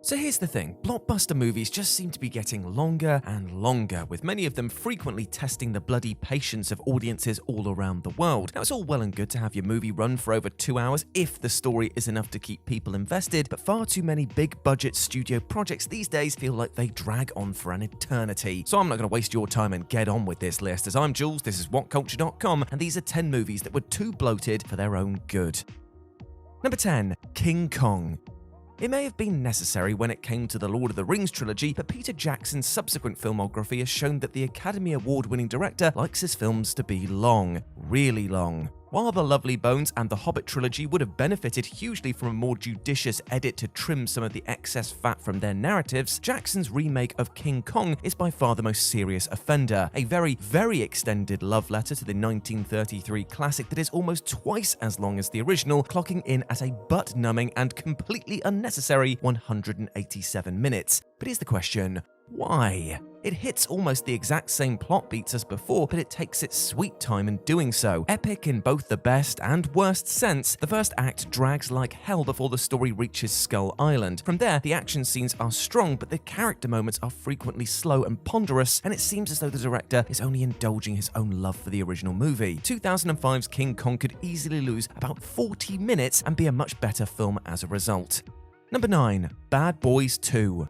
So here's the thing, blockbuster movies just seem to be getting longer and longer, with many of them frequently testing the bloody patience of audiences all around the world. Now, it's all well and good to have your movie run for over 2 hours if the story is enough to keep people invested, but far too many big-budget studio projects these days feel like they drag on for an eternity. So I'm not going to waste your time and get on with this list, as I'm Jules, this is Whatculture.com, and these are 10 movies that were too bloated for their own good. Number 10. King Kong. It may have been necessary when it came to the Lord of the Rings trilogy, but Peter Jackson's subsequent filmography has shown that the Academy Award-winning director likes his films to be long, really long. While The Lovely Bones and The Hobbit trilogy would have benefited hugely from a more judicious edit to trim some of the excess fat from their narratives, Jackson's remake of King Kong is by far the most serious offender, a very, very extended love letter to the 1933 classic that is almost twice as long as the original, clocking in at a butt-numbing and completely unnecessary 187 minutes. But here's the question, why? It hits almost the exact same plot beats as before, but it takes its sweet time in doing so. Epic in both the best and worst sense, the first act drags like hell before the story reaches Skull Island. From there, the action scenes are strong, but the character moments are frequently slow and ponderous, and it seems as though the director is only indulging his own love for the original movie. 2005's King Kong could easily lose about 40 minutes and be a much better film as a result. Number 9. Bad Boys 2.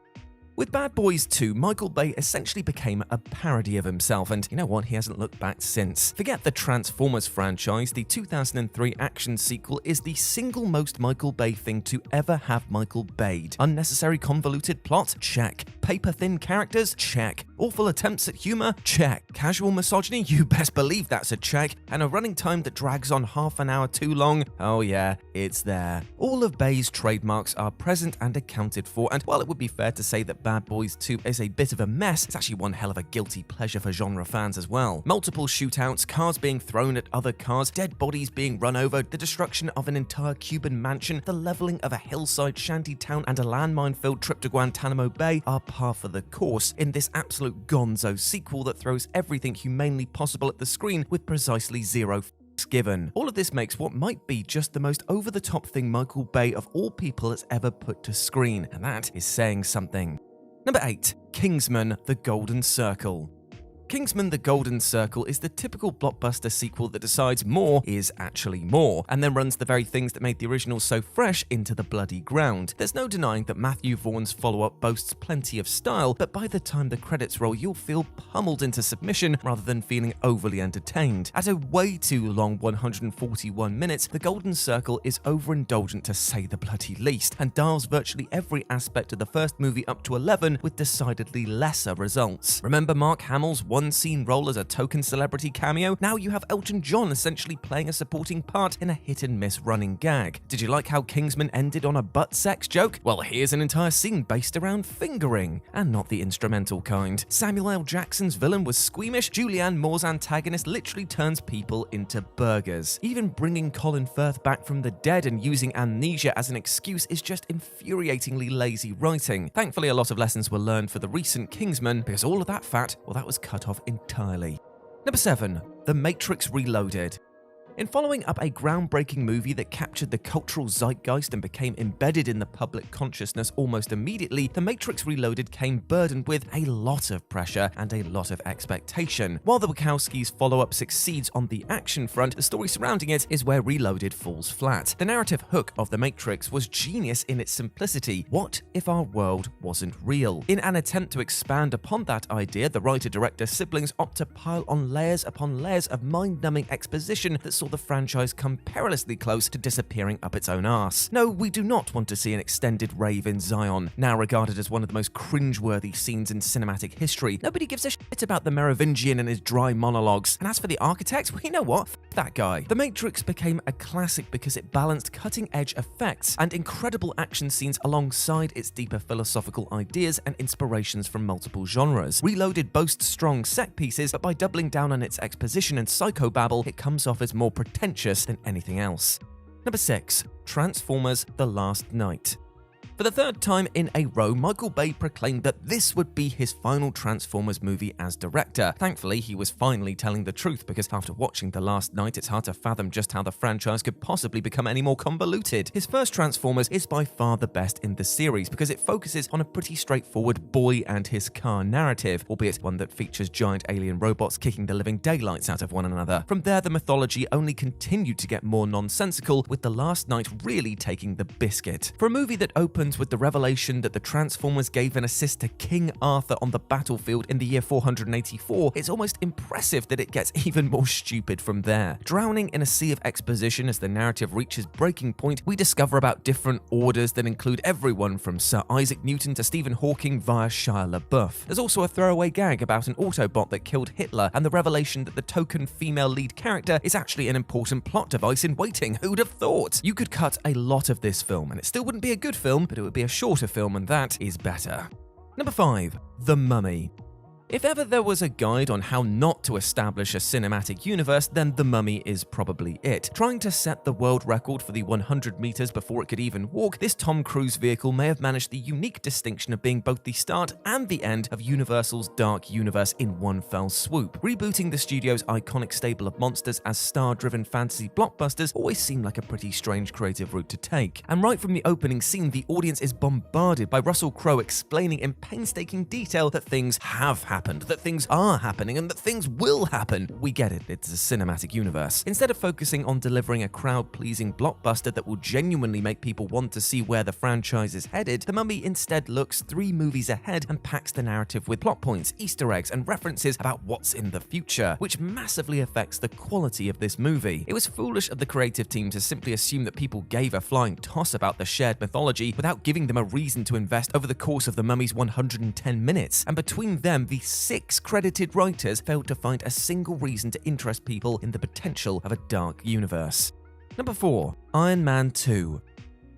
With Bad Boys 2, Michael Bay essentially became a parody of himself, and you know what, he hasn't looked back since. Forget the Transformers franchise, the 2003 action sequel is the single most Michael Bay thing to ever have Michael Bayed. Unnecessary convoluted plot? Check. Paper-thin characters? Check. Awful attempts at humor? Check. Casual misogyny? You best believe that's a check. And a running time that drags on half an hour too long? Oh yeah, it's there. All of Bay's trademarks are present and accounted for, and while it would be fair to say that Bad Boys 2 is a bit of a mess, it's actually one hell of a guilty pleasure for genre fans as well. Multiple shootouts, cars being thrown at other cars, dead bodies being run over, the destruction of an entire Cuban mansion, the leveling of a hillside shanty town, and a landmine-filled trip to Guantanamo Bay are par for the course in this absolute gonzo sequel that throws everything humanely possible at the screen with precisely zero given. All of this makes what might be just the most over-the-top thing Michael Bay of all people has ever put to screen, and that is saying something. Number 8. Kingsman: The Golden Circle. Kingsman: The Golden Circle is the typical blockbuster sequel that decides more is actually more, and then runs the very things that made the original so fresh into the bloody ground. There's no denying that Matthew Vaughn's follow-up boasts plenty of style, but by the time the credits roll, you'll feel pummeled into submission rather than feeling overly entertained. At a way too long 141 minutes, The Golden Circle is overindulgent to say the bloody least, and dials virtually every aspect of the first movie up to 11 with decidedly lesser results. Remember Mark Hamill's one-scene role as a token celebrity cameo? Now you have Elton John essentially playing a supporting part in a hit-and-miss running gag. Did you like how Kingsman ended on a butt sex joke? Well, here's an entire scene based around fingering, and not the instrumental kind. Samuel L. Jackson's villain was squeamish, Julianne Moore's antagonist literally turns people into burgers. Even bringing Colin Firth back from the dead and using amnesia as an excuse is just infuriatingly lazy writing. Thankfully, a lot of lessons were learned for the recent Kingsman, because all of that fat, well, that was cut off entirely. Number 7. The Matrix Reloaded. In following up a groundbreaking movie that captured the cultural zeitgeist and became embedded in the public consciousness almost immediately, The Matrix Reloaded came burdened with a lot of pressure and a lot of expectation. While the Wachowskis' follow-up succeeds on the action front, the story surrounding it is where Reloaded falls flat. The narrative hook of The Matrix was genius in its simplicity. What if our world wasn't real? In an attempt to expand upon that idea, the writer-director siblings opt to pile on layers upon layers of mind-numbing exposition that saw the franchise come perilously close to disappearing up its own arse. No, we do not want to see an extended rave in Zion, now regarded as one of the most cringeworthy scenes in cinematic history. Nobody gives a shit about the Merovingian and his dry monologues. And as for the architect, well, you know what? F that guy. The Matrix became a classic because it balanced cutting-edge effects and incredible action scenes alongside its deeper philosophical ideas and inspirations from multiple genres. Reloaded boasts strong set pieces, but by doubling down on its exposition and psychobabble, it comes off as more pretentious than anything else. Number 6. Transformers: The Last Knight. For the third time in a row, Michael Bay proclaimed that this would be his final Transformers movie as director. Thankfully, he was finally telling the truth, because after watching The Last Night, it's hard to fathom just how the franchise could possibly become any more convoluted. His first Transformers is by far the best in the series, because it focuses on a pretty straightforward boy and his car narrative, albeit one that features giant alien robots kicking the living daylights out of one another. From there, the mythology only continued to get more nonsensical, with The Last Night really taking the biscuit. For a movie that opens with the revelation that the Transformers gave an assist to King Arthur on the battlefield in the year 484, it's almost impressive that it gets even more stupid from there. Drowning in a sea of exposition as the narrative reaches breaking point, we discover about different orders that include everyone from Sir Isaac Newton to Stephen Hawking via Shia LaBeouf. There's also a throwaway gag about an Autobot that killed Hitler, and the revelation that the token female lead character is actually an important plot device in waiting. Who'd have thought? You could cut a lot of this film, and it still wouldn't be a good film, but it would be a shorter film, and that is better. Number 5. The Mummy. If ever there was a guide on how not to establish a cinematic universe, then The Mummy is probably it. Trying to set the world record for the 100 meters before it could even walk, this Tom Cruise vehicle may have managed the unique distinction of being both the start and the end of Universal's dark universe in one fell swoop. Rebooting the studio's iconic stable of monsters as star-driven fantasy blockbusters always seemed like a pretty strange creative route to take. And right from the opening scene, the audience is bombarded by Russell Crowe explaining in painstaking detail that things have happened, that things are happening, and that things will happen. We get it, it's a cinematic universe. Instead of focusing on delivering a crowd-pleasing blockbuster that will genuinely make people want to see where the franchise is headed, The Mummy instead looks 3 movies ahead and packs the narrative with plot points, Easter eggs, and references about what's in the future, which massively affects the quality of this movie. It was foolish of the creative team to simply assume that people gave a flying toss about the shared mythology without giving them a reason to invest over the course of The Mummy's 110 minutes, and between them, the 6 credited writers failed to find a single reason to interest people in the potential of a dark universe. Number 4. Iron Man 2.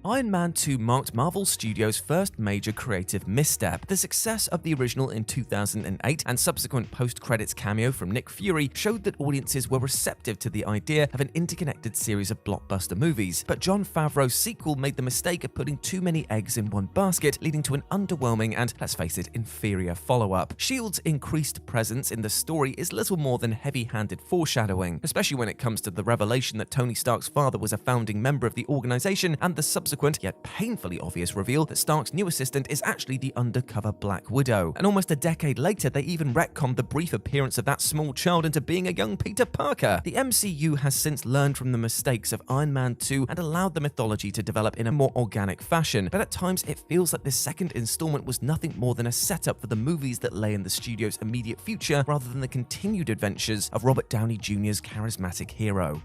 Iron Man 2 marked Marvel Studios' first major creative misstep. The success of the original in 2008 and subsequent post-credits cameo from Nick Fury showed that audiences were receptive to the idea of an interconnected series of blockbuster movies, but Jon Favreau's sequel made the mistake of putting too many eggs in one basket, leading to an underwhelming and, let's face it, inferior follow-up. S.H.I.E.L.D's increased presence in the story is little more than heavy-handed foreshadowing, especially when it comes to the revelation that Tony Stark's father was a founding member of the organization, and the subsequent yet painfully obvious reveal that Stark's new assistant is actually the undercover Black Widow. And almost a decade later, they even retconned the brief appearance of that small child into being a young Peter Parker. The MCU has since learned from the mistakes of Iron Man 2 and allowed the mythology to develop in a more organic fashion, but at times it feels like this second installment was nothing more than a setup for the movies that lay in the studio's immediate future rather than the continued adventures of Robert Downey Jr.'s charismatic hero.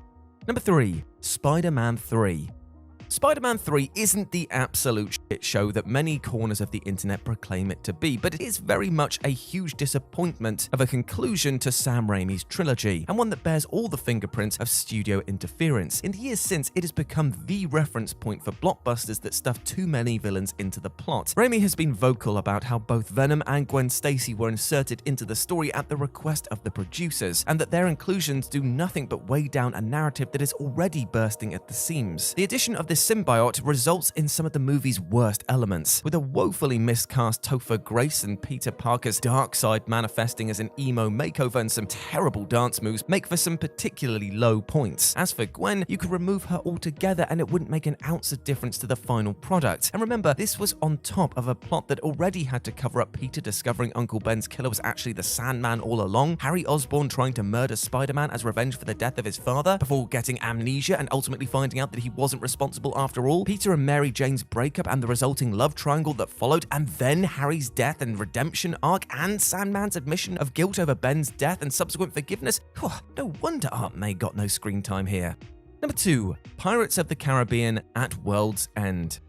Number 3. Spider-Man 3. Spider-Man 3 isn't the absolute shit show that many corners of the internet proclaim it to be, but it is very much a huge disappointment of a conclusion to Sam Raimi's trilogy, and one that bears all the fingerprints of studio interference. In the years since, it has become the reference point for blockbusters that stuff too many villains into the plot. Raimi has been vocal about how both Venom and Gwen Stacy were inserted into the story at the request of the producers, and that their inclusions do nothing but weigh down a narrative that is already bursting at the seams. The addition of this symbiote results in some of the movie's worst elements, with a woefully miscast Topher Grace and Peter Parker's dark side manifesting as an emo makeover, and some terrible dance moves make for some particularly low points. As for Gwen, you could remove her altogether and it wouldn't make an ounce of difference to the final product. And remember, this was on top of a plot that already had to cover up Peter discovering Uncle Ben's killer was actually the Sandman all along, Harry Osborn trying to murder Spider-Man as revenge for the death of his father before getting amnesia and ultimately finding out that he wasn't responsible after all, Peter and Mary Jane's breakup and the resulting love triangle that followed, and then Harry's death and redemption arc, and Sandman's admission of guilt over Ben's death and subsequent forgiveness. No wonder Aunt May got no screen time here. Number 2. Pirates of the Caribbean at World's End.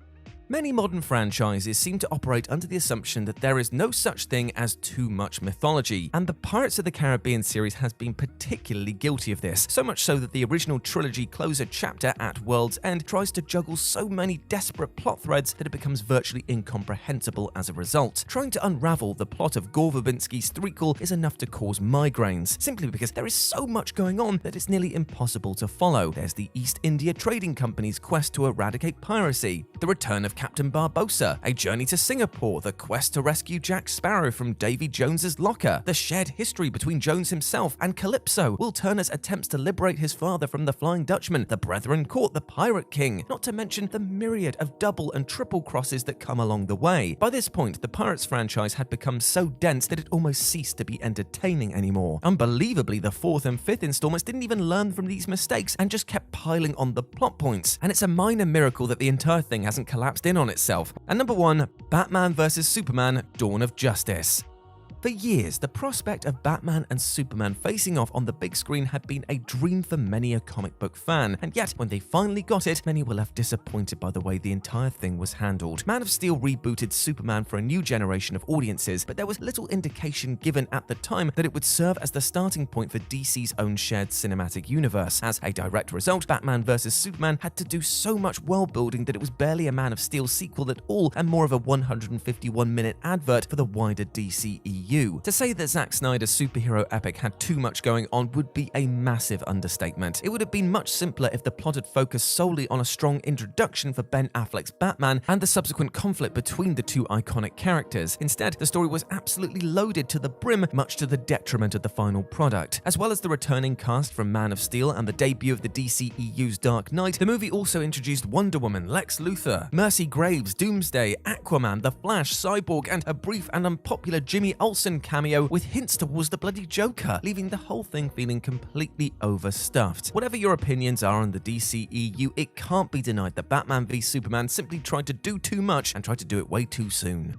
Many modern franchises seem to operate under the assumption that there is no such thing as too much mythology, and the Pirates of the Caribbean series has been particularly guilty of this, so much so that the original trilogy closer chapter At World's End tries to juggle so many desperate plot threads that it becomes virtually incomprehensible as a result. Trying to unravel the plot of Gore Verbinski's threequel is enough to cause migraines, simply because there is so much going on that it's nearly impossible to follow. There's the East India Trading Company's quest to eradicate piracy, the return of Captain Barbossa, A Journey to Singapore, the quest to rescue Jack Sparrow from Davy Jones's locker, the shared history between Jones himself and Calypso, Will Turner's attempts to liberate his father from the Flying Dutchman, the Brethren caught the Pirate King, not to mention the myriad of double and triple crosses that come along the way. By this point, the Pirates franchise had become so dense that it almost ceased to be entertaining anymore. Unbelievably, the fourth and fifth installments didn't even learn from these mistakes and just kept piling on the plot points. And it's a minor miracle that the entire thing hasn't collapsed in on itself. And number 1, Batman vs Superman: Dawn of Justice. For years, the prospect of Batman and Superman facing off on the big screen had been a dream for many a comic book fan, and yet when they finally got it, many were left disappointed by the way the entire thing was handled. Man of Steel rebooted Superman for a new generation of audiences, but there was little indication given at the time that it would serve as the starting point for DC's own shared cinematic universe. As a direct result, Batman vs Superman had to do so much world building that it was barely a Man of Steel sequel at all, and more of a 151-minute advert for the wider DCEU. To say that Zack Snyder's superhero epic had too much going on would be a massive understatement. It would have been much simpler if the plot had focused solely on a strong introduction for Ben Affleck's Batman and the subsequent conflict between the two iconic characters. Instead, the story was absolutely loaded to the brim, much to the detriment of the final product. As well as the returning cast from Man of Steel and the debut of the DCEU's Dark Knight, the movie also introduced Wonder Woman, Lex Luthor, Mercy Graves, Doomsday, Aquaman, The Flash, Cyborg, and a brief and unpopular Jimmy Olsen cameo with hints towards the bloody Joker, leaving the whole thing feeling completely overstuffed. Whatever your opinions are on the DCEU, it can't be denied that Batman v Superman simply tried to do too much and tried to do it way too soon.